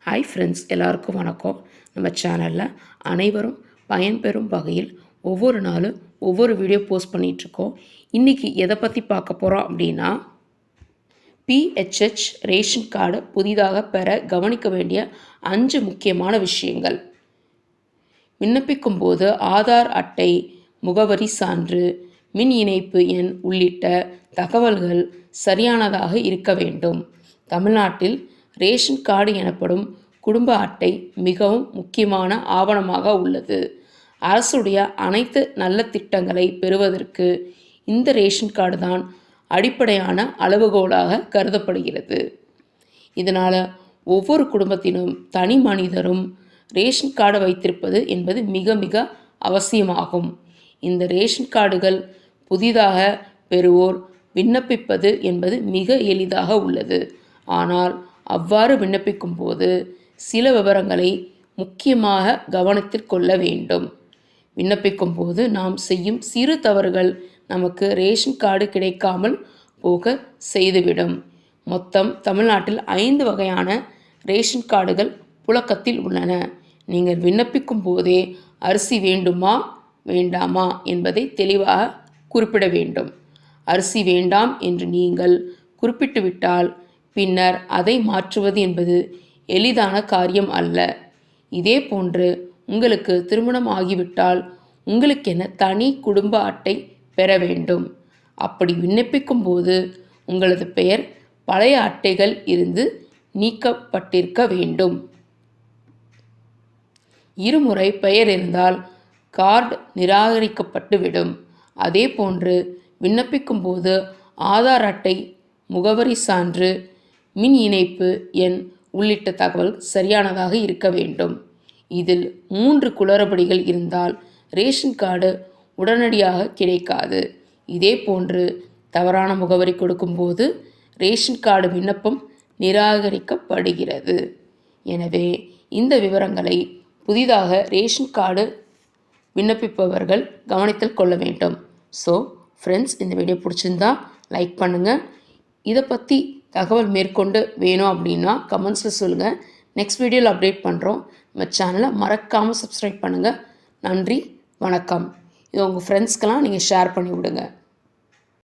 Hi friends, எல்லாருக்கும் வணக்கம். நம்ம சேனலில் அனைவரும் பயன்பெறும் வகையில் ஒவ்வொரு நாளும் ஒவ்வொரு வீடியோ போஸ்ட் பண்ணிகிட்ருக்கோம். இன்றைக்கி எதை பற்றி பார்க்க போகிறோம் அப்படின்னா, பிஹெச்ஹெச் ரேஷன் கார்டு புதிதாக பெற கவனிக்க வேண்டிய 5 முக்கியமான விஷயங்கள். விண்ணப்பிக்கும் போது ஆதார் அட்டை, முகவரி சான்று, மின் இணைப்பு எண் உள்ளிட்ட தகவல்கள் சரியானதாக இருக்க வேண்டும். தமிழ்நாட்டில் ரேஷன் கார்டு எனப்படும் குடும்ப அட்டை மிகவும் முக்கியமான ஆவணமாக உள்ளது. அரசுடைய அனைத்து நல்ல திட்டங்களை பெறுவதற்கு இந்த ரேஷன் கார்டு தான் அடிப்படையான அளவுகோலாக கருதப்படுகிறது. இதனால் ஒவ்வொரு குடும்பத்திலும் தனி மனிதரும் ரேஷன் கார்டு வைத்திருப்பது என்பது மிக மிக அவசியமாகும். இந்த ரேஷன் கார்டுகள் புதிதாக பெறுவோர் விண்ணப்பிப்பது என்பது மிக எளிதாக உள்ளது. ஆனால் அவ்வாறு விண்ணப்பிக்கும் போது சில விவரங்களை முக்கியமாக கவனத்தில் கொள்ள வேண்டும். விண்ணப்பிக்கும் போது நாம் செய்யும் சிறு தவறுகள் நமக்கு ரேஷன் கார்டு கிடைக்காமல் போக செய்துவிடும். மொத்தம் தமிழ்நாட்டில் 5 வகையான ரேஷன் கார்டுகள் புழக்கத்தில் உள்ளன. நீங்கள் விண்ணப்பிக்கும் போதே அரிசி வேண்டுமா வேண்டாமா என்பதை தெளிவாக குறிப்பிட வேண்டும். அரிசி வேண்டாம் என்று நீங்கள் குறிப்பிட்டுவிட்டால் பின்னர் அதை மாற்றுவது என்பது எளிதான காரியம் அல்ல. இதே போன்று உங்களுக்கு திருமணம் ஆகிவிட்டால் உங்களுக்கென தனி குடும்ப அட்டை பெற வேண்டும். அப்படி விண்ணப்பிக்கும் போது உங்களது பெயர் பழைய அட்டைகள் இருந்து நீக்கப்பட்டிருக்க வேண்டும். இருமுறை பெயர் இருந்தால் கார்டு நிராகரிக்கப்பட்டுவிடும். அதே போன்று விண்ணப்பிக்கும் போது ஆதார் அட்டை, முகவரி சான்று, மின் இணைப்பு எண் உள்ளிட்ட தகவல் சரியானதாக இருக்க வேண்டும். இதில் 3 குளறுபடிகள் இருந்தால் ரேஷன் கார்டு உடனடியாக கிடைக்காது. இதே போன்று தவறான முகவரி கொடுக்கும்போது ரேஷன் கார்டு விண்ணப்பம் நிராகரிக்கப்படுகிறது. எனவே இந்த விவரங்களை புதிதாக ரேஷன் கார்டு விண்ணப்பிப்பவர்கள் கவனத்தில் கொள்ள வேண்டும். ஸோ ஃப்ரெண்ட்ஸ், இந்த வீடியோ பிடிச்சிருந்தா லைக் பண்ணுங்கள். இதை பற்றி தகவல் மேற்கொண்டு வேணும் அப்படின்னா கமெண்ட்ஸில் சொல்லுங்கள். நெக்ஸ்ட் வீடியோவில் அப்டேட் பண்ணுறோம். நம்ம சேனலை மறக்காமல் சப்ஸ்கிரைப் பண்ணுங்கள். நன்றி, வணக்கம். இது உங்கள் ஃப்ரெண்ட்ஸ்க்கெல்லாம் நீங்கள் ஷேர் பண்ணி விடுங்க.